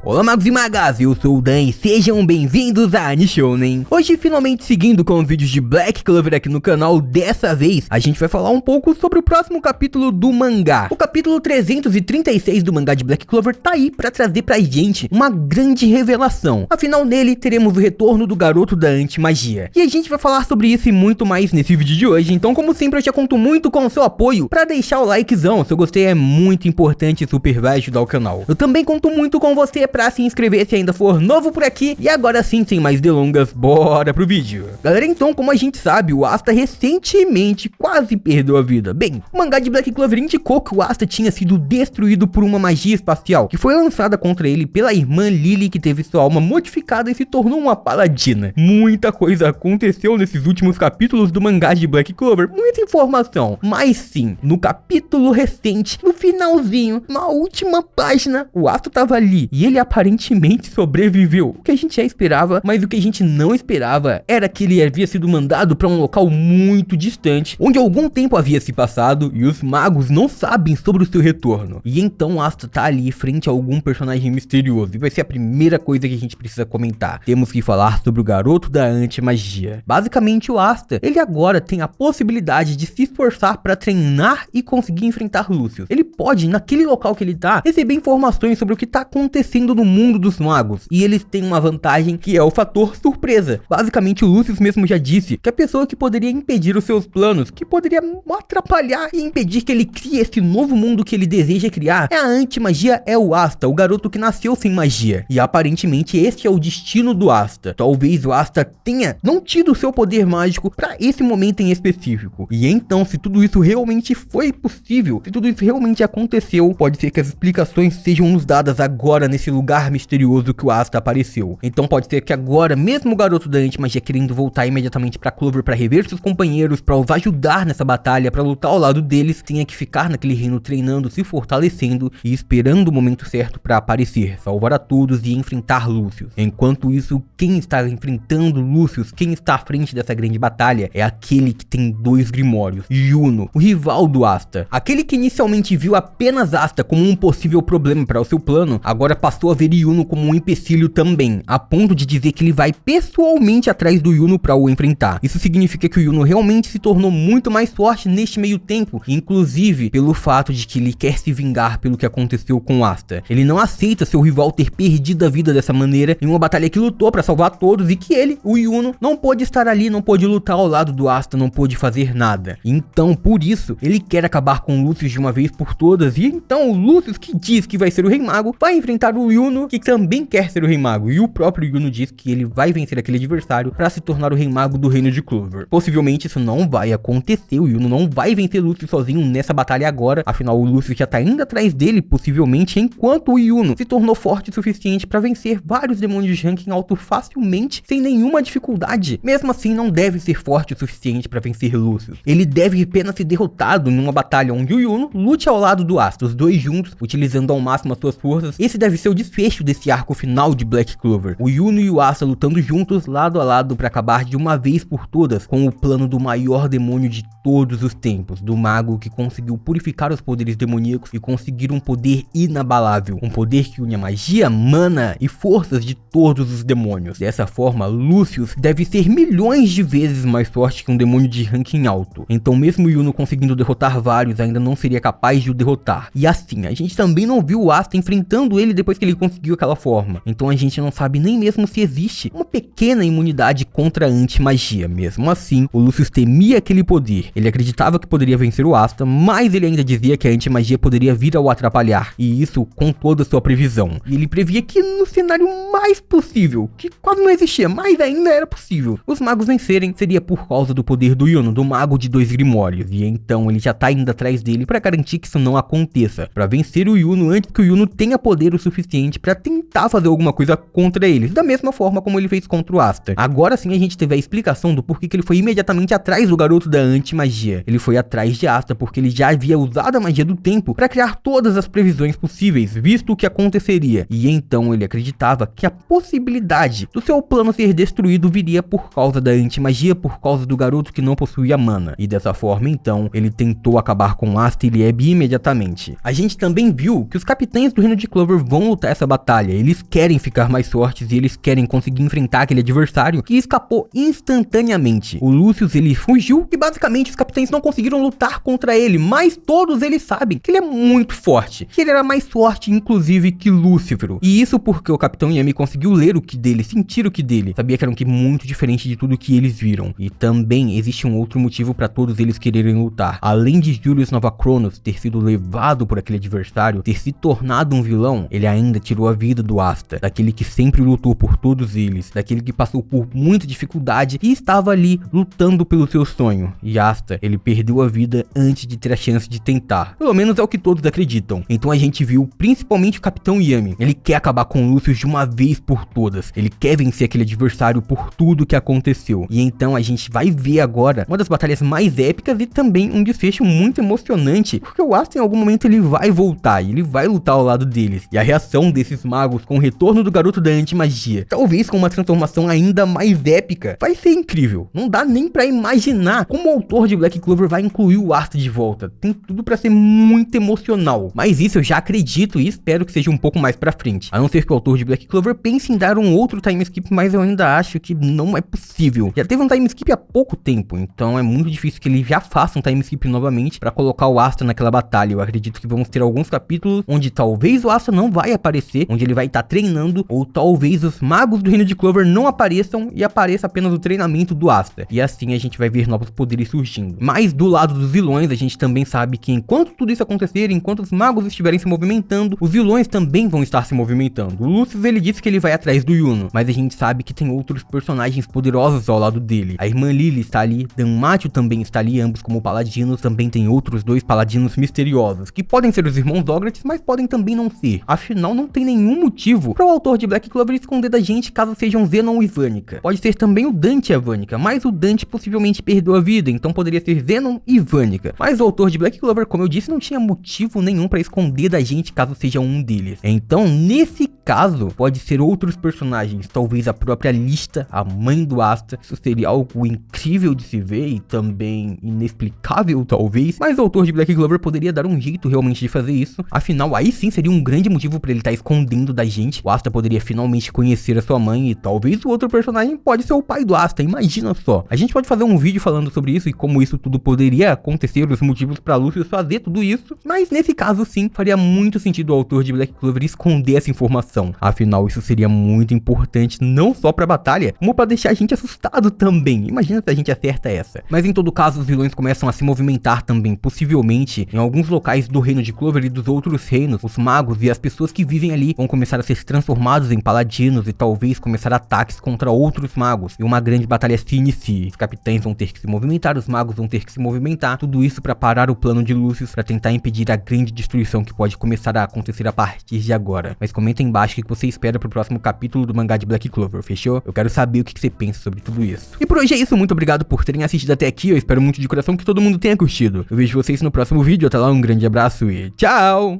Olá magos e magas, eu sou o Dan e sejam bem-vindos a Nishounen. Hoje finalmente seguindo com os vídeos de Black Clover aqui no canal, dessa vez a gente vai falar um pouco sobre o próximo capítulo do mangá. O capítulo 336 do mangá de Black Clover tá aí pra trazer pra gente uma grande revelação. Afinal nele teremos o retorno do garoto da anti-magia. E a gente vai falar sobre isso e muito mais nesse vídeo de hoje, então como sempre eu já conto muito com o seu apoio pra deixar o likezão. Se eu gostei é muito importante e super vai ajudar o canal. Eu também conto muito com você pra se inscrever se ainda for novo por aqui. E agora sim, sem mais delongas, bora pro vídeo. Galera, então, como a gente sabe, o Asta recentemente quase perdeu a vida. Bem, o mangá de Black Clover indicou que o Asta tinha sido destruído por uma magia espacial, que foi lançada contra ele pela irmã Lily, que teve sua alma modificada e se tornou uma paladina. Muita coisa aconteceu nesses últimos capítulos do mangá de Black Clover, muita informação. Mas sim, no capítulo recente, no finalzinho, na última página, o Asta tava ali e ele aparentemente sobreviveu. O que a gente já esperava, mas o que a gente não esperava era que ele havia sido mandado para um local muito distante, onde algum tempo havia se passado e os magos não sabem sobre o seu retorno. E então Asta tá ali frente a algum personagem misterioso e vai ser a primeira coisa que a gente precisa comentar. Temos que falar sobre o garoto da anti-magia. Basicamente o Asta, ele agora tem a possibilidade de se esforçar para treinar e conseguir enfrentar Lucius. Ele pode, naquele local que ele tá, receber informações sobre o que tá acontecendo no mundo dos magos, e eles têm uma vantagem que é o fator surpresa. Basicamente o Lucius mesmo já disse que a pessoa que poderia impedir os seus planos, que poderia atrapalhar e impedir que ele crie esse novo mundo que ele deseja criar, é a anti-magia, é o Asta, o garoto que nasceu sem magia. E aparentemente esse é o destino do Asta. Talvez o Asta tenha não tido o seu poder mágico para esse momento em específico. E então, se tudo isso realmente foi possível, se tudo isso realmente aconteceu, pode ser que as explicações sejam nos dadas agora nesse lugar misterioso que o Asta apareceu. Então pode ser que agora, mesmo o garoto da anti-magia querendo voltar imediatamente pra Clover pra rever seus companheiros, pra os ajudar nessa batalha, pra lutar ao lado deles, tenha que ficar naquele reino treinando, se fortalecendo e esperando o momento certo pra aparecer, salvar a todos e enfrentar Lucius. Enquanto isso, quem está enfrentando Lucius, quem está à frente dessa grande batalha, é aquele que tem dois grimórios, Yuno, o rival do Asta. Aquele que inicialmente viu apenas Asta como um possível problema para o seu plano, agora passou a ver Yuno como um empecilho também, a ponto de dizer que ele vai pessoalmente atrás do Yuno para o enfrentar. Isso significa que o Yuno realmente se tornou muito mais forte neste meio tempo, inclusive pelo fato de que ele quer se vingar pelo que aconteceu com Asta. Ele não aceita seu rival ter perdido a vida dessa maneira em uma batalha que lutou para salvar todos e que ele, o Yuno, não pôde estar ali, não pôde lutar ao lado do Asta, não pôde fazer nada. Então, por isso, ele quer acabar com o Lucius de uma vez por todas e então o Lucius, que diz que vai ser o Rei Mago, vai enfrentar o Yuno, que também quer ser o Rei Mago, e o próprio Yuno diz que ele vai vencer aquele adversário para se tornar o Rei Mago do reino de Clover. Possivelmente isso não vai acontecer, o Yuno não vai vencer Lucius sozinho nessa batalha agora, afinal o Lucius já tá indo atrás dele, possivelmente, enquanto o Yuno se tornou forte o suficiente para vencer vários demônios de ranking alto facilmente, sem nenhuma dificuldade. Mesmo assim, não deve ser forte o suficiente para vencer Lucius. Ele deve apenas ser derrotado numa batalha onde o Yuno lute ao lado do Asta, os dois juntos, utilizando ao máximo as suas forças. Esse deve ser o desfecho desse arco final de Black Clover. O Yuno e o Asta lutando juntos, lado a lado, para acabar de uma vez por todas com o plano do maior demônio de todos os tempos, do mago que conseguiu purificar os poderes demoníacos e conseguir um poder inabalável, um poder que une a magia, mana e forças de todos os demônios. Dessa forma, Lucius deve ser milhões de vezes mais forte que um demônio de ranking alto. Então mesmo o Yuno conseguindo derrotar vários, ainda não seria capaz de o derrotar. E assim, a gente também não viu o Asta enfrentando ele depois que ele conseguiu aquela forma. Então a gente não sabe nem mesmo se existe uma pequena imunidade contra a anti-magia. Mesmo assim, o Lucius temia aquele poder. Ele acreditava que poderia vencer o Asta, mas ele ainda dizia que a anti-magia poderia vir a o atrapalhar. E isso com toda a sua previsão. E ele previa que no cenário mais possível, que quase não existia, mas ainda era possível, os magos vencerem, seria por causa do poder do Yuno, do mago de dois grimórios. E então ele já tá indo atrás dele para garantir que isso não aconteça, para vencer o Yuno antes que o Yuno tenha poder o suficiente para tentar fazer alguma coisa contra eles, da mesma forma como ele fez contra o Asta. Agora sim a gente teve a explicação do porquê que ele foi imediatamente atrás do garoto da anti-magia. Ele foi atrás de Asta porque ele já havia usado a magia do tempo para criar todas as previsões possíveis, visto o que aconteceria. E então ele acreditava que a possibilidade do seu plano ser destruído viria por causa da anti-magia, por causa do garoto que não possuía mana. E dessa forma então ele tentou acabar com Asta e Lieb imediatamente. A gente também viu que os capitães do reino de Clover vão lutar essa batalha. Eles querem ficar mais fortes e eles querem conseguir enfrentar aquele adversário que escapou instantaneamente. O Lucius, ele fugiu e basicamente os capitães não conseguiram lutar contra ele, mas todos eles sabem que ele é muito forte, que ele era mais forte inclusive que Lúcifer. E isso porque o Capitão Yami conseguiu ler o ki dele, sentir o ki dele, sabia que era um ki muito diferente de tudo que eles viram. E também existe um outro motivo para todos eles quererem lutar. Além de Julius Nova Cronos ter sido levado por aquele adversário, ter se tornado um vilão, ele ainda tirou a vida do Asta, daquele que sempre lutou por todos eles, daquele que passou por muita dificuldade e estava ali lutando pelo seu sonho. E Asta, ele perdeu a vida antes de ter a chance de tentar. Pelo menos é o que todos acreditam. Então a gente viu principalmente o Capitão Yami. Ele quer acabar com o Lucius de uma vez por todas. Ele quer vencer aquele adversário por tudo que aconteceu. E então a gente vai ver agora uma das batalhas mais épicas e também um desfecho muito emocionante, porque o Asta em algum momento ele vai voltar e ele vai lutar ao lado deles. E a reação desses magos com o retorno do garoto da antimagia, talvez com uma transformação ainda mais épica, vai ser incrível. Não dá nem pra imaginar como o autor de Black Clover vai incluir o Asta de volta. Tem tudo pra ser muito emocional. Mas isso eu já acredito e espero que seja um pouco mais pra frente. A não ser que o autor de Black Clover pense em dar um outro time skip, mas eu ainda acho que não é possível. Já teve um time skip há pouco tempo, então é muito difícil que ele já faça um time skip novamente pra colocar o Asta naquela batalha. Eu acredito que vamos ter alguns capítulos onde talvez o Asta não vai aparecer, onde ele vai estar treinando, ou talvez os magos do reino de Clover não apareçam e apareça apenas o treinamento do Asta. E assim a gente vai ver novos poderes surgindo. Mas do lado dos vilões, a gente também sabe que enquanto tudo isso acontecer, enquanto os magos estiverem se movimentando, os vilões também vão estar se movimentando. O Lucius, ele disse que ele vai atrás do Yuno, mas a gente sabe que tem outros personagens poderosos ao lado dele. A irmã Lily está ali, Danmacho também está ali, ambos como paladinos. Também tem outros dois paladinos misteriosos, que podem ser os irmãos Douglas, mas podem também não ser. Afinal, não tem nenhum motivo para o autor de Black Clover esconder da gente caso sejam Zenon e Vanica. Pode ser também o Dante e a Vanica, mas o Dante possivelmente perdeu a vida, então poderia ser Zenon e Vanica. Mas o autor de Black Clover, como eu disse, não tinha motivo nenhum para esconder da gente caso seja um deles. Então, nesse caso, pode ser outros personagens, talvez a própria Lista, a mãe do Asta. Isso seria algo incrível de se ver e também inexplicável, talvez, mas o autor de Black Clover poderia dar um jeito realmente de fazer isso. Afinal, aí sim seria um grande motivo para ele estar escondendo da gente. O Asta poderia finalmente conhecer a sua mãe e talvez o outro personagem pode ser o pai do Asta, imagina só. A gente pode fazer um vídeo falando sobre isso e como isso tudo poderia acontecer, os motivos para Lucius fazer tudo isso, mas nesse caso sim, faria muito sentido o autor de Black Clover esconder essa informação. Afinal, isso seria muito importante não só pra batalha, como pra deixar a gente assustado também. Imagina se a gente acerta essa. Mas em todo caso, os vilões começam a se movimentar também, possivelmente em alguns locais do reino de Clover e dos outros reinos. Os magos e as pessoas que vivem ali vão começar a ser transformados em paladinos e talvez começar ataques contra outros magos. E uma grande batalha se inicia. Os capitães vão ter que se movimentar, os magos vão ter que se movimentar. Tudo isso pra parar o plano de Lucius, pra tentar impedir a grande destruição que pode começar a acontecer a partir de agora. Mas comenta aí embaixo o que você espera pro próximo capítulo do mangá de Black Clover, fechou? Eu quero saber o que você pensa sobre tudo isso. E por hoje é isso, muito obrigado por terem assistido até aqui, eu espero muito de coração que todo mundo tenha curtido. Eu vejo vocês no próximo vídeo, até lá, um grande abraço e tchau!